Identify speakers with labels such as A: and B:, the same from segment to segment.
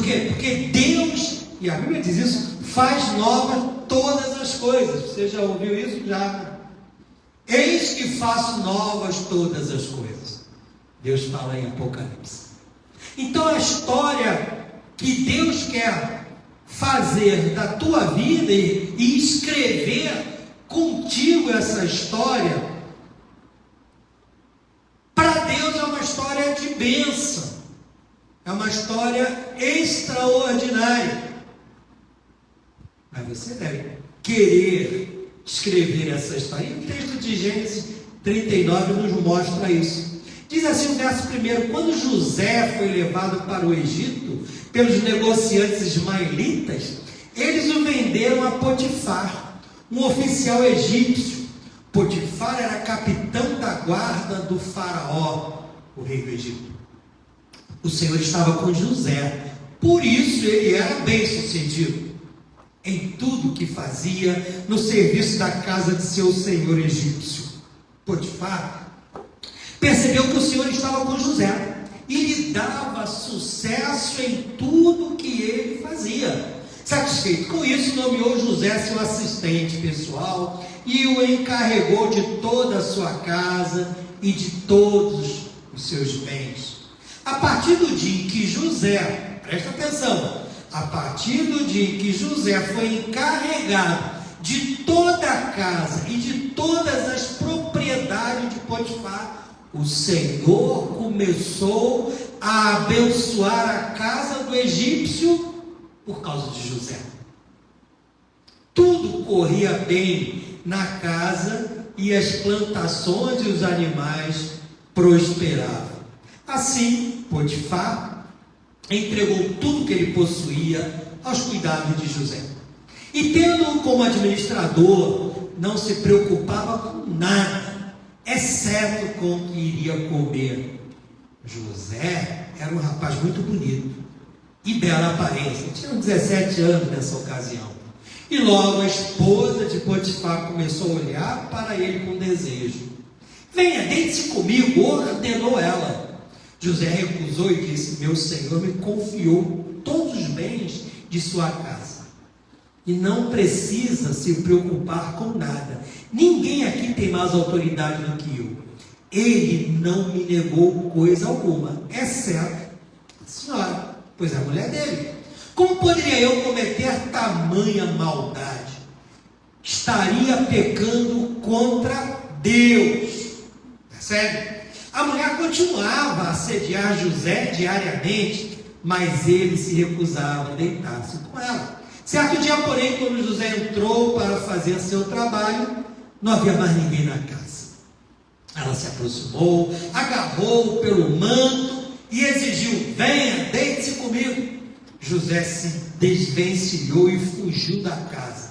A: quê? Porque Deus, e a Bíblia diz isso, faz novas todas as coisas. Você já ouviu isso? Já. Eis que faço novas todas as coisas. Deus fala em Apocalipse. Então a história que Deus quer fazer da tua vida e escrever contigo essa história, para Deus é uma história de bênção, é uma história extraordinária. Mas você deve querer escrever essa história. E o texto de Gênesis 39 nos mostra isso. Diz assim o verso 1: quando José foi levado para o Egito pelos negociantes ismaelitas, eles o venderam a Potifar, um oficial egípcio. Potifar era capitão da guarda do faraó, o rei do Egito. O Senhor estava com José, por isso ele era bem sucedido em tudo que fazia no serviço da casa de seu senhor egípcio. Potifar percebeu que o Senhor estava com José e lhe dava sucesso em tudo que ele fazia. Satisfeito com isso, nomeou José seu assistente pessoal e o encarregou de toda a sua casa e de todos os seus bens. A partir do dia em que José, presta atenção, a partir do dia em que José foi encarregado de toda a casa e de todas as propriedades de Potifar, o Senhor começou a abençoar a casa do egípcio por causa de José. Tudo corria bem na casa e as plantações e os animais prosperavam. Assim, Potifar entregou tudo que ele possuía aos cuidados de José. E tendo-o como administrador, não se preocupava com nada, exceto com o que iria comer. José era um rapaz muito bonito e bela aparência, tinha 17 anos nessa ocasião. E logo a esposa de Potifar começou a olhar para ele com desejo. Venha, deite-se comigo, ordenou ela. José recusou e disse: meu senhor me confiou todos os bens de sua casa e não precisa se preocupar com nada. Ninguém aqui tem mais autoridade do que eu. Ele não me negou coisa alguma, exceto a senhora, pois é a mulher dele. Como poderia eu cometer tamanha maldade? Estaria pecando contra Deus. Percebe? A mulher continuava a assediar José diariamente, mas ele se recusava a deitar-se com ela. Certo dia, porém, quando José entrou para fazer seu trabalho, não havia mais ninguém na casa. Ela se aproximou, agarrou-o pelo manto e exigiu: venha, deite-se comigo. José se desvencilhou e fugiu da casa,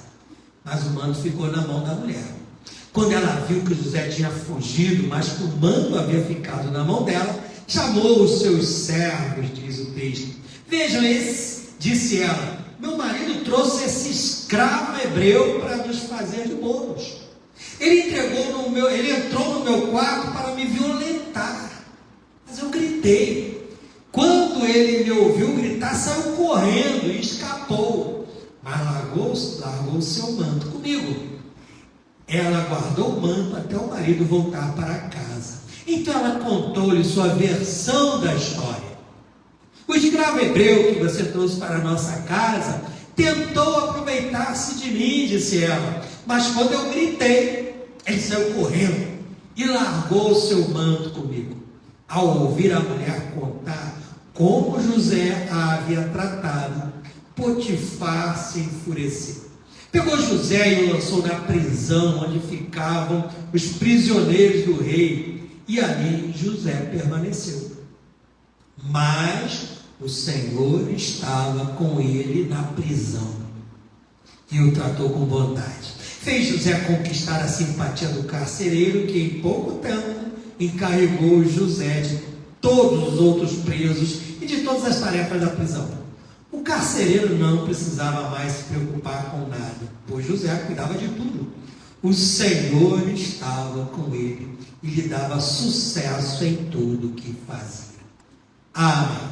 A: mas o manto ficou na mão da mulher. Quando ela viu que José tinha fugido, mas que o manto havia ficado na mão dela, chamou os seus servos, diz o texto. Vejam, disse ela, meu marido trouxe esse escravo hebreu para nos fazer de bolos. Ele entrou no meu quarto para me violentar, mas eu gritei. Quando ele me ouviu gritar, saiu correndo e escapou, mas largou o seu manto comigo. Ela guardou o manto até o marido voltar para casa. Então ela contou-lhe sua versão da história. O escravo hebreu que você trouxe para a nossa casa tentou aproveitar-se de mim, disse ela, mas quando eu gritei, ele saiu correndo e largou o seu manto comigo. Ao ouvir a mulher contar como José a havia tratado, Potifar se enfureceu. Pegou José e o lançou na prisão onde ficavam os prisioneiros do rei, e ali José permaneceu. Mas o Senhor estava com ele na prisão e o tratou com bondade. Fez José conquistar a simpatia do carcereiro, que em pouco tempo encarregou José de todos os outros presos e de todas as tarefas da prisão. O carcereiro não precisava mais se preocupar com nada, pois José cuidava de tudo. O Senhor estava com ele e lhe dava sucesso em tudo que fazia. Amém.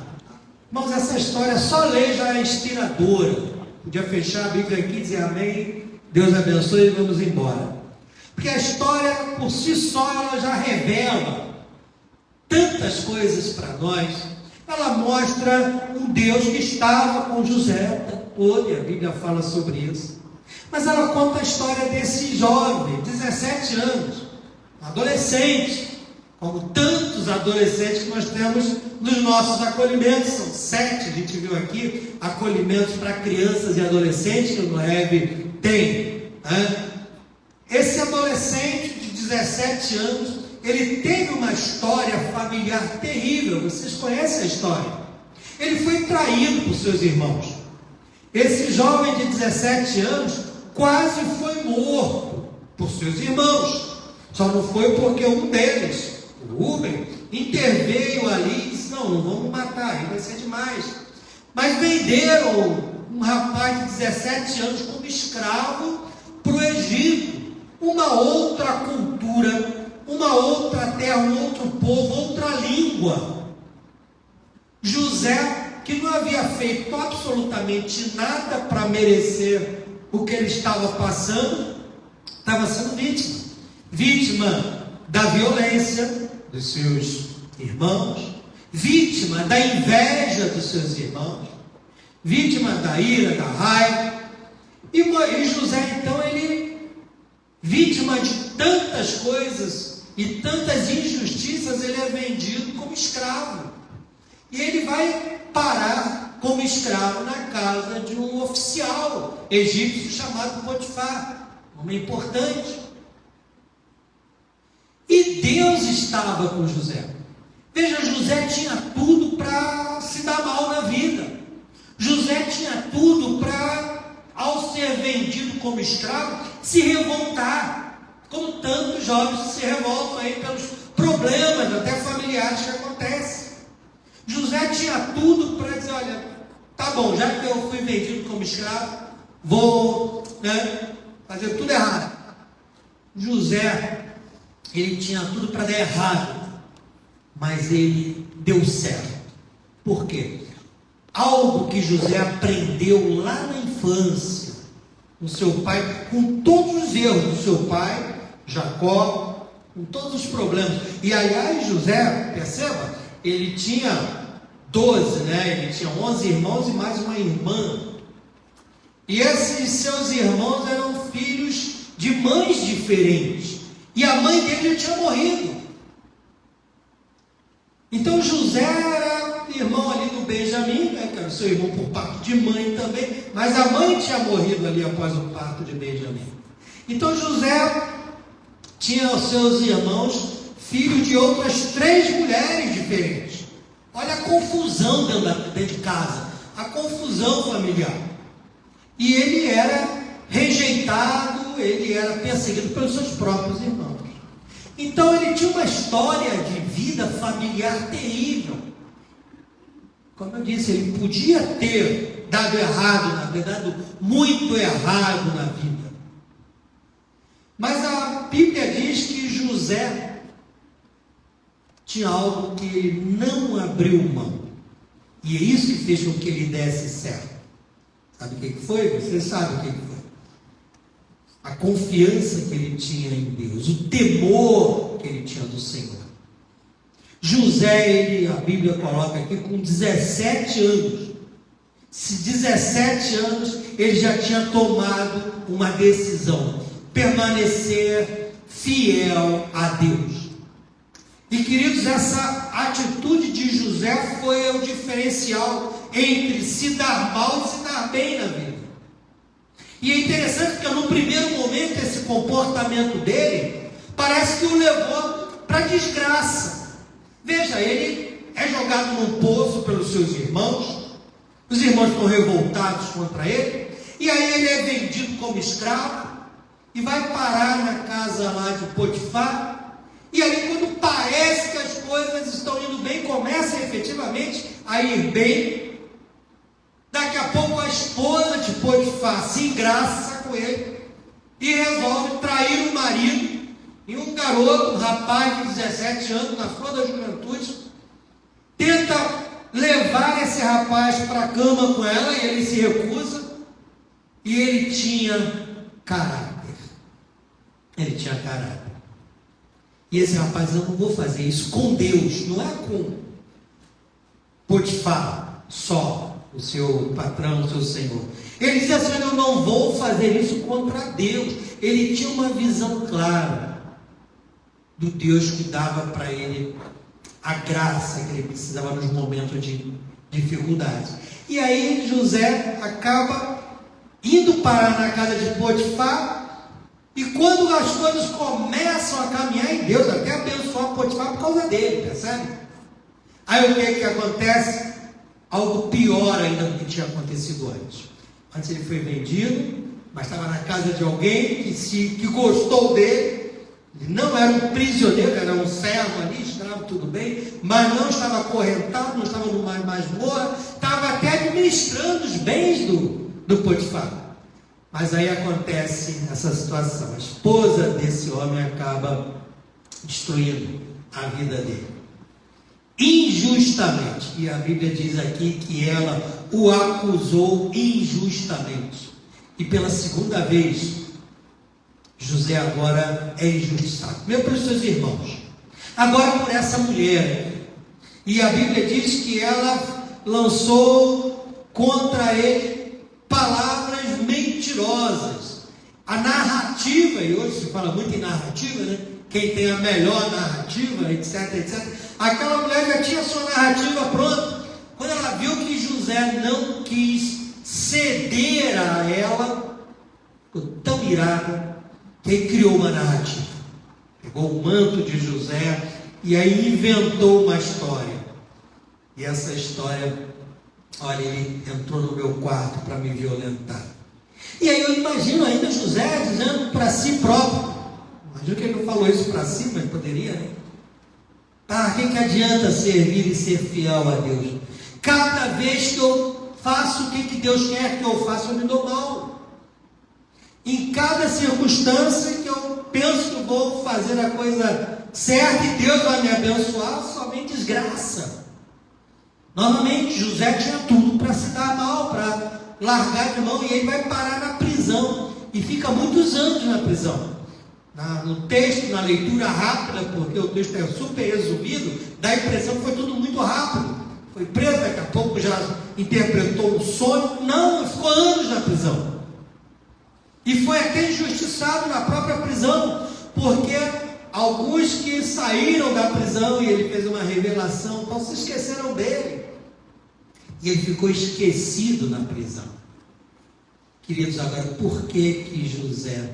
A: Irmãos, essa história só ler já é inspiradora. Podia fechar a Bíblia aqui e dizer amém, Deus abençoe e vamos embora. Porque a história por si só ela já revela tantas coisas para nós. Ela mostra um Deus que estava com José, a Bíblia fala sobre isso. Mas ela conta a história desse jovem, 17 anos, adolescente, como tantos adolescentes que nós temos nos nossos acolhimentos. São 7, a gente viu aqui, acolhimentos para crianças e adolescentes que o Noeb tem. Esse adolescente de 17 anos, ele teve uma história familiar terrível. Vocês conhecem a história? Ele foi traído por seus irmãos. Esse jovem de 17 anos quase foi morto por seus irmãos. Só não foi porque um deles, o Rubem, interveio ali e disse: não vamos matar, aí vai ser demais. Mas venderam um rapaz de 17 anos como escravo para o Egito. Uma outra cultura, uma outra terra, um outro povo, outra língua. José, que não havia feito absolutamente nada para merecer o que ele estava passando, estava sendo vítima da violência dos seus irmãos, vítima da inveja dos seus irmãos, vítima da ira, da raiva. E José, então, ele, vítima de tantas coisas e tantas injustiças, ele é vendido como escravo. E ele vai parar como escravo na casa de um oficial egípcio chamado Potifar, um homem importante. E Deus estava com José. Veja, José tinha tudo para se dar mal na vida. José tinha tudo para, ao ser vendido como escravo, se revoltar, como tantos jovens se revoltam aí pelos problemas, até familiares, que acontecem. José tinha tudo para dizer: olha, tá bom, já que eu fui vendido como escravo, vou fazer tudo errado. José, ele tinha tudo para dar errado, mas ele deu certo. Por quê? Algo que José aprendeu lá na infância, com seu pai, com todos os erros do seu pai, Jacó, com todos os problemas. E aliás, José, perceba, ele tinha 12, ele tinha 11 irmãos e mais uma irmã. E esses seus irmãos eram filhos de mães diferentes. E a mãe dele já tinha morrido. Então José era irmão ali do Benjamim, que era seu irmão por parte de mãe também, mas a mãe tinha morrido ali após o parto de Benjamim. Então José tinha os seus irmãos, filhos de outras 3 mulheres diferentes. Olha a confusão dentro de casa, a confusão familiar. E ele era rejeitado, ele era perseguido pelos seus próprios irmãos. Então ele tinha uma história de vida familiar terrível. Como eu disse, ele podia ter dado errado, na verdade, muito errado na vida. Mas a Bíblia diz que José tinha algo que ele não abriu mão. E é isso que fez com que ele desse certo. Sabe o que foi? Você sabe o que foi. A confiança que ele tinha em Deus, o temor que ele tinha do Senhor. José, a Bíblia coloca aqui, com 17 anos. Se 17 anos, ele já tinha tomado uma decisão: permanecer fiel a Deus. E queridos, essa atitude de José foi o diferencial entre se dar mal e se dar bem na vida. E é interessante porque no primeiro momento esse comportamento dele parece que o levou para a desgraça. Veja, ele é jogado num poço pelos seus irmãos, os irmãos estão revoltados contra ele, e aí ele é vendido como escravo, e vai parar na casa lá de Potifar, e aí quando parece que as coisas estão indo bem, começa efetivamente a ir bem. Daqui a pouco a esposa de Potifar se engraça com ele e resolve trair o marido. E um garoto, um rapaz de 17 anos, na flor da juventude, tenta levar esse rapaz para a cama com ela e ele se recusa. E ele tinha caráter. Ele tinha caráter. E esse rapaz, eu não vou fazer isso com Deus, não é com Potifar só, o seu patrão, o seu senhor. Ele dizia assim: eu não vou fazer isso contra Deus. Ele tinha uma visão clara do Deus que dava para ele a graça que ele precisava nos momentos de dificuldade. E aí José acaba indo parar na casa de Potifar. E quando as coisas começam a caminhar em Deus, até abençoar Potifar por causa dele, percebe? Aí o que acontece? Algo pior ainda do que tinha acontecido antes. Antes ele foi vendido, mas estava na casa de alguém que gostou dele. Ele não era um prisioneiro, era um servo ali, escravo, tudo bem, mas não estava acorrentado, não estava numa masmorra, estava até administrando os bens do Potifar. Mas aí acontece essa situação. A esposa desse homem acaba destruindo a vida dele. Injustamente. E a Bíblia diz aqui que ela o acusou injustamente. E pela segunda vez, José agora é injustiçado. Meu para os seus irmãos. Agora por essa mulher. E a Bíblia diz que ela lançou contra ele palavras mentirosas. A narrativa, e hoje se fala muito em narrativa, né? Quem tem a melhor narrativa, etc, etc. Aquela mulher já tinha a sua narrativa pronta. Quando ela viu que José não quis ceder a ela, ficou tão irada que criou uma narrativa. Pegou o manto de José e aí inventou uma história. E essa história: olha, ele entrou no meu quarto para me violentar. E aí eu imagino ainda José dizendo para si próprio, imagino que ele não falou isso para si, mas poderia, né? Que adianta servir e ser fiel a Deus? Cada vez que eu faço o que Deus quer que eu faça, eu me dou mal. Em cada circunstância que eu penso que vou fazer a coisa certa e Deus vai me abençoar, somente desgraça. Novamente, José tinha tudo para se dar mal, para largar de mão, e ele vai parar na prisão, e fica muitos anos na prisão. No texto, na leitura rápida, porque o texto é super resumido, dá a impressão que foi tudo muito rápido. Foi preso, daqui a pouco já interpretou um sonho. Não, ficou anos na prisão. E foi até injustiçado na própria prisão, porque alguns que saíram da prisão e ele fez uma revelação, então se esqueceram dele. E ele ficou esquecido na prisão. Queridos, agora, por que José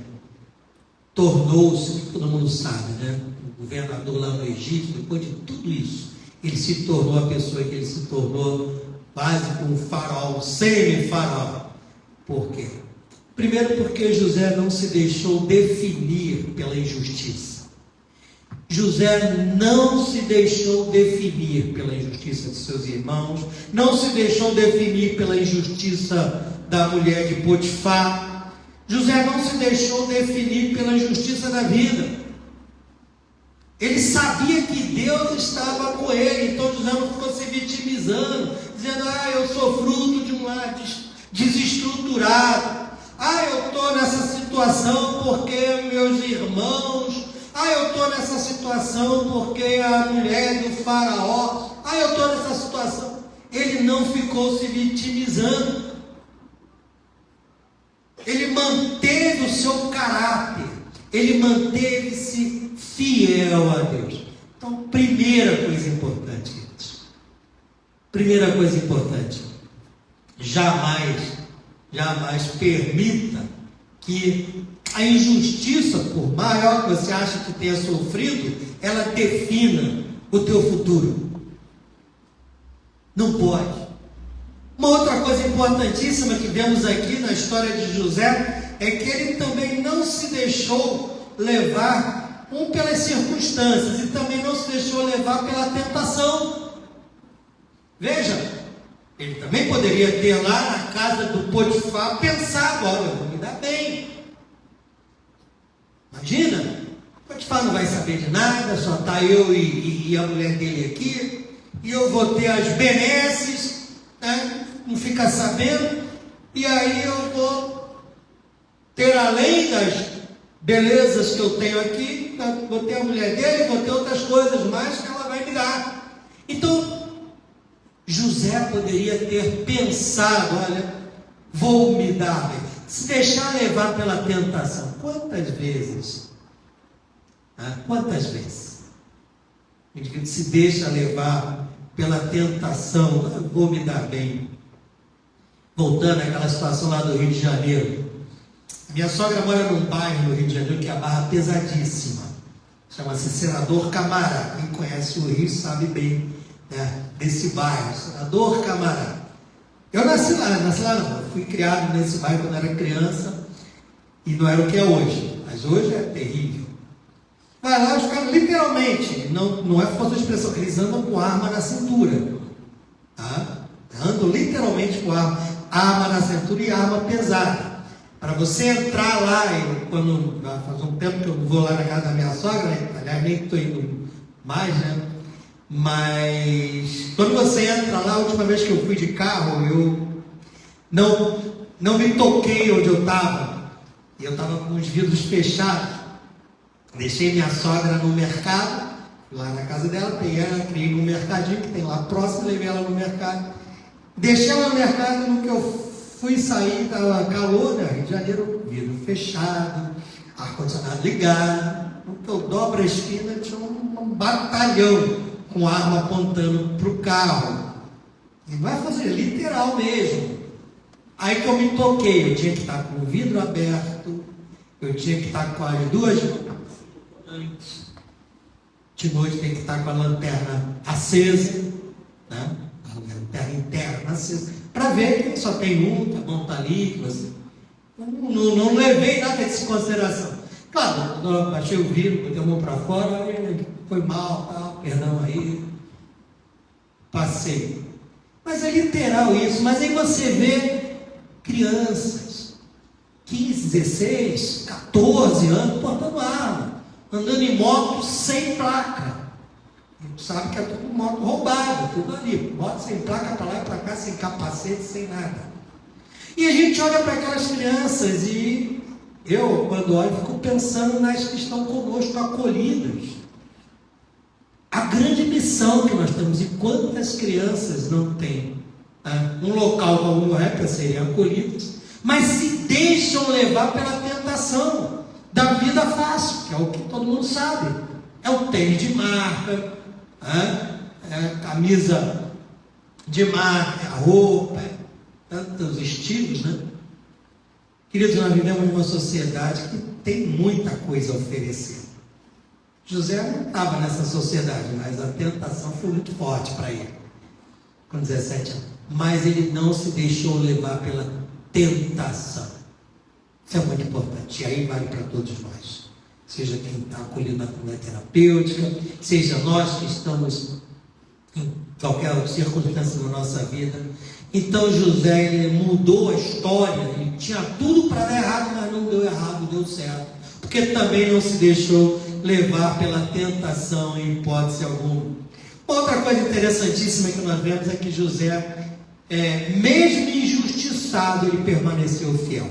A: tornou-se, todo mundo sabe, né? O governador lá no Egito, depois de tudo isso, ele se tornou a pessoa que ele se tornou, quase como um faraó, um semi-faraó. Por quê? Primeiro, porque José não se deixou definir pela injustiça. José não se deixou definir pela injustiça de seus irmãos, não se deixou definir pela injustiça da mulher de Potifar. José não se deixou definir pela injustiça da vida. Ele sabia que Deus estava com ele, então José não ficou se vitimizando, dizendo: eu sou fruto de um lar desestruturado. Eu estou nessa situação porque meus irmãos. Eu estou nessa situação porque a mulher do faraó. Eu estou nessa situação. Ele não ficou se vitimizando. Ele manteve o seu caráter. Ele manteve-se fiel a Deus. Então, primeira coisa importante, queridos. Primeira coisa importante. Jamais permita que a injustiça, por maior que você acha que tenha sofrido, ela defina o teu futuro. Não pode. Uma outra coisa importantíssima que vemos aqui na história de José é que ele também não se deixou levar pelas circunstâncias e também não se deixou levar pela tentação. Veja, ele também poderia ter lá na casa do Potifar pensado: olha, eu vou me dar bem. Imagina, Potifar não vai saber de nada, só está eu e a mulher dele aqui. e eu vou ter as benesses, né? Não fica sabendo, e aí eu vou ter, além das belezas que eu tenho aqui, vou ter a mulher dele, vou ter outras coisas mais que ela vai me dar. Então, José poderia ter pensado, olha, vou me dar bem, se deixar levar pela tentação. Quantas vezes a gente se deixa levar pela tentação, vou me dar bem. Voltando àquela situação lá do Rio de Janeiro, minha sogra mora num bairro no Rio de Janeiro que é a barra pesadíssima, chama-se Senador Camará. Quem conhece o Rio sabe bem, né, desse bairro, Senador Camará. Eu nasci lá não, eu fui criado nesse bairro quando era criança, e não era o que é hoje, mas hoje é terrível. Vai lá, os caras literalmente, não é força de expressão, eles andam com arma na cintura, tá? Andam literalmente com arma na cintura e arma pesada. Para você entrar lá, quando faz um tempo que eu vou lá na casa da minha sogra, aliás, nem estou indo mais, né? Mas quando você entra lá, a última vez que eu fui de carro, eu não me toquei onde eu estava. E eu estava com os vidros fechados. Deixei minha sogra no mercado, lá na casa dela, peguei ela, criei no mercadinho que tem lá próximo, levei ela no mercado. Deixei ela no mercado, no que eu fui sair, estava calor, né? Rio de Janeiro, vidro fechado, ar-condicionado ligado. No que eu dobro a esquina, tinha um batalhão com arma apontando para o carro. E vai fazer literal mesmo. Aí que eu me toquei, eu tinha que estar com o vidro aberto, eu tinha que estar com as duas antes. De noite tem que estar com a lanterna acesa, né? A lanterna interna acesa, para ver que só tem um, tá bom, tá ali, você... não levei nada disso em consideração. Claro, eu baixei o vidro, botei a mão para fora, foi mal, tal, perdão aí, passei. Mas é literal isso. Mas aí você vê crianças, 15, 16, 14 anos, portando arma, andando em moto sem placa. Sabe que é tudo moto roubada, tudo ali, moto sem placa para lá e para cá, sem capacete, sem nada. E a gente olha para aquelas crianças e eu, quando olho, fico pensando nas que estão conosco acolhidas. A grande missão que nós temos, e quantas crianças não têm, né? Um local como é para serem acolhidas, mas se deixam levar pela tentação da vida fácil, que é o que todo mundo sabe. É o tênis de marca, é a camisa de marca, é a roupa, tantos estilos, né? Queridos, nós vivemos numa sociedade que tem muita coisa a oferecer. José não estava nessa sociedade, mas a tentação foi muito forte para ele, com 17 anos. Mas ele não se deixou levar pela tentação. Isso é muito importante, e aí vale para todos nós. Seja quem está acolhido na comunidade terapêutica, seja nós que estamos em qualquer circunstância da nossa vida. Então José, ele mudou a história, ele tinha tudo para dar errado, mas não deu errado, deu certo. Porque também não se deixou levar pela tentação em hipótese alguma. Outra coisa interessantíssima que nós vemos é que José, mesmo injustiçado, ele permaneceu fiel.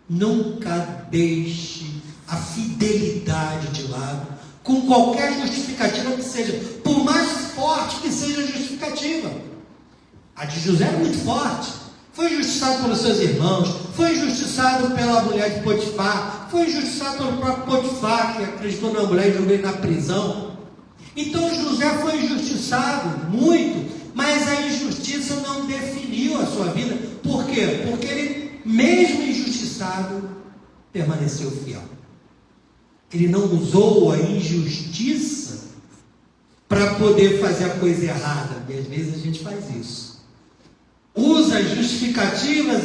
A: Nunca deixe a fidelidade de lado, com qualquer justificativa que seja, por mais forte que seja a justificativa. A de José é muito forte. Foi injustiçado pelos seus irmãos, foi injustiçado pela mulher de Potifar, foi injustiçado pelo próprio Potifar, que acreditou na mulher e jogou ele na prisão. Então José foi injustiçado muito, mas a injustiça não definiu a sua vida. Por quê? Porque ele, mesmo injustiçado, permaneceu fiel. Ele não usou a injustiça para poder fazer a coisa errada. E às vezes a gente faz isso. Usa as justificativas,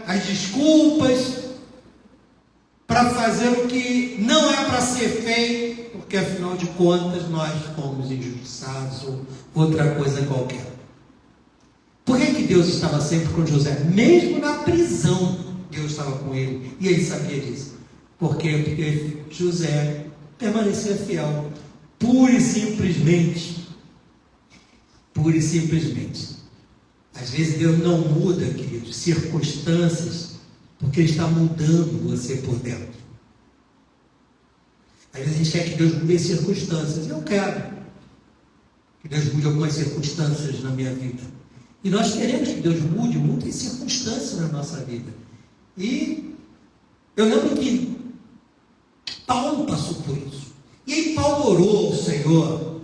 A: as desculpas, para fazer o que não é para ser feito, porque afinal de contas nós fomos injustiçados ou outra coisa qualquer. Por que Deus estava sempre com José? Mesmo na prisão, Deus estava com ele, e ele sabia disso. Por quê? Porque José permanecia fiel, pura e simplesmente. pura e simplesmente. Às vezes Deus não muda, queridos, circunstâncias, porque Ele está mudando você por dentro. Às vezes a gente quer que Deus mude as circunstâncias. Eu quero que Deus mude algumas circunstâncias na minha vida. E nós queremos que Deus mude muitas circunstâncias na nossa vida. E eu lembro que Paulo passou por isso. E aí Paulo orou ao Senhor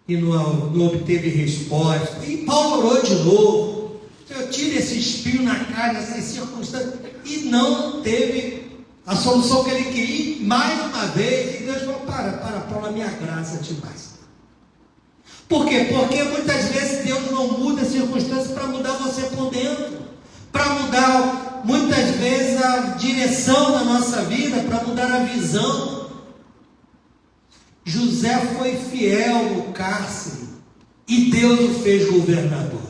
A: e não obteve resposta. E Paulo orou de novo. Senhor, tira esse espinho na carne, essas circunstâncias. E não teve a solução que ele queria. E mais uma vez, e Deus falou, para, Paulo, a minha graça te basta. Por quê? Porque muitas vezes Deus não muda as circunstâncias para mudar você por dentro. Para mudar, muitas vezes, a direção da nossa vida, para mudar a visão. José foi fiel no cárcere e Deus o fez governador.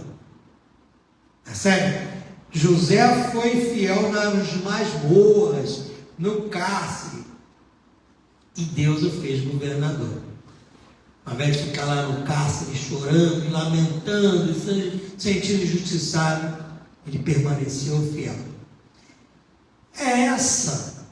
A: É sério? José foi fiel nas masmorras, no cárcere, e Deus o fez governador. Ao invés de ficar lá no cárcere chorando, lamentando, sentindo injustiçado, ele permaneceu fiel. É essa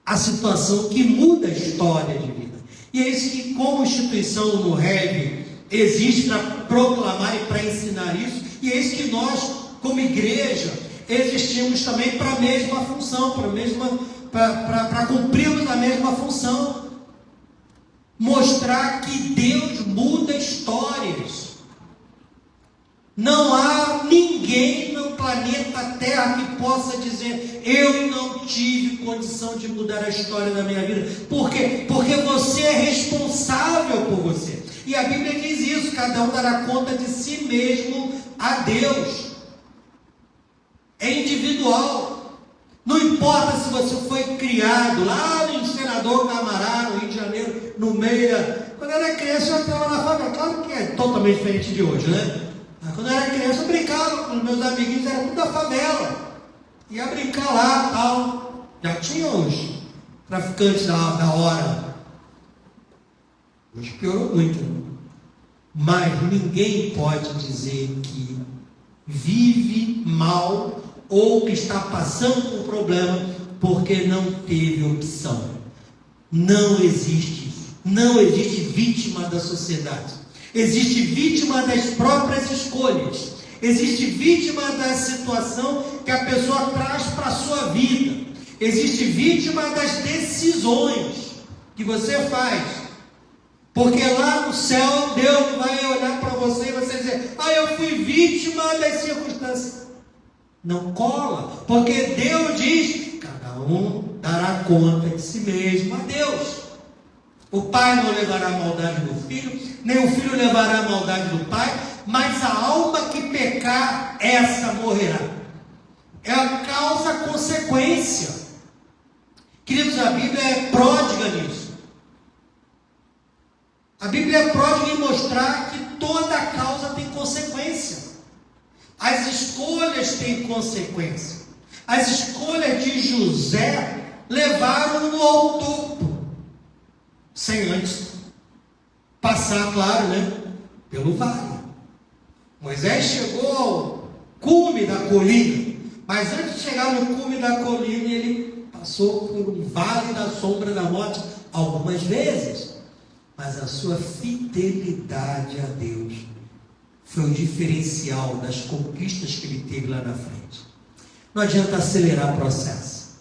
A: a situação que muda a história de vida. E é isso que, como instituição no REV, existe para proclamar e para ensinar isso. E é isso que nós, como igreja, existimos também para a mesma função, para cumprirmos a mesma função. Mostrar que Deus muda histórias. Não há ninguém no planeta Terra que possa dizer, eu não tive condição de mudar a história da minha vida. Por quê? Porque você é responsável por você. E a Bíblia diz isso, cada um dará conta de si mesmo a Deus. É individual. Não importa se você foi criado lá no Senador Camará, no Rio de Janeiro, no meio da... Quando eu era criança, eu estava na favela. Claro que é totalmente diferente de hoje, né? Mas quando eu era criança, eu brincava com os meus amiguinhos, era tudo da favela. Ia brincar lá e tal. Já tinha os traficantes da hora. Hoje piorou muito. Mas ninguém pode dizer que vive mal ou que está passando por um problema porque não teve opção. Não existe isso. Não existe vítima da sociedade. Existe vítima das próprias escolhas. Existe vítima da situação que a pessoa traz para a sua vida. Existe vítima das decisões que você faz. Porque lá no céu, Deus vai olhar para você e você dizer, eu fui vítima das circunstâncias. Não cola, porque Deus diz, cada um dará conta de si mesmo a Deus. O pai não levará a maldade do filho, nem o filho levará a maldade do pai, mas a alma que pecar, essa morrerá. É a causa-consequência. Queridos, a Bíblia é pródiga nisso. A Bíblia é pródiga em mostrar que toda causa tem consequência. As escolhas têm consequência. As escolhas de José levaram-no ao topo, sem antes passar, claro, pelo vale. Moisés chegou ao cume da colina, mas antes de chegar no cume da colina, ele passou por um vale da sombra da morte algumas vezes. Mas a sua fidelidade a Deus foi o diferencial das conquistas que ele teve lá na frente. Não adianta acelerar o processo.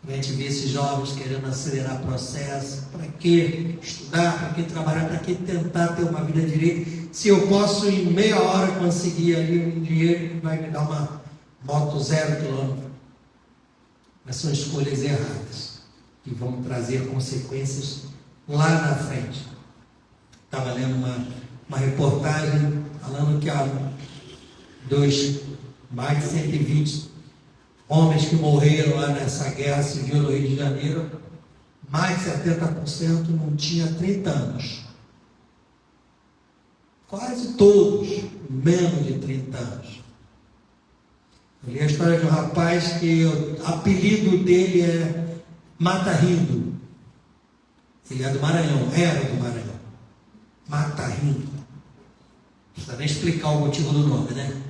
A: A gente vê esses jovens querendo acelerar o processo. Para que estudar? Para que trabalhar? Para que tentar ter uma vida direita? Se eu posso em meia hora conseguir ali um dinheiro que vai me dar uma moto 0 quilômetro. Mas são escolhas erradas que vão trazer consequências lá na frente. Estava lendo uma reportagem falando que há mais de 120 homens que morreram lá nessa guerra civil no Rio de Janeiro, mais de 70% não tinha 30 anos. Quase todos, menos de 30 anos. Eu li a história de um rapaz que o apelido dele é Mata Rindo. Ele é do Maranhão, era do Maranhão. Mata Rindo. Não precisa nem explicar o motivo do nome, né?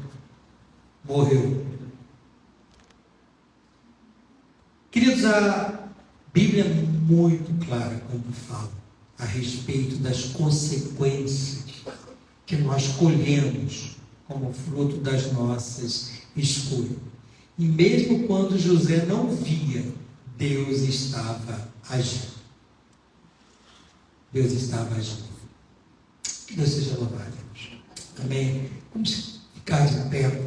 A: Morreu. Queridos, a Bíblia é muito clara quando fala a respeito das consequências que nós colhemos como fruto das nossas escolhas. E mesmo quando José não via, Deus estava agindo. Deus estava agindo. Que Deus seja louvado. Amém. Vamos ficar de pé.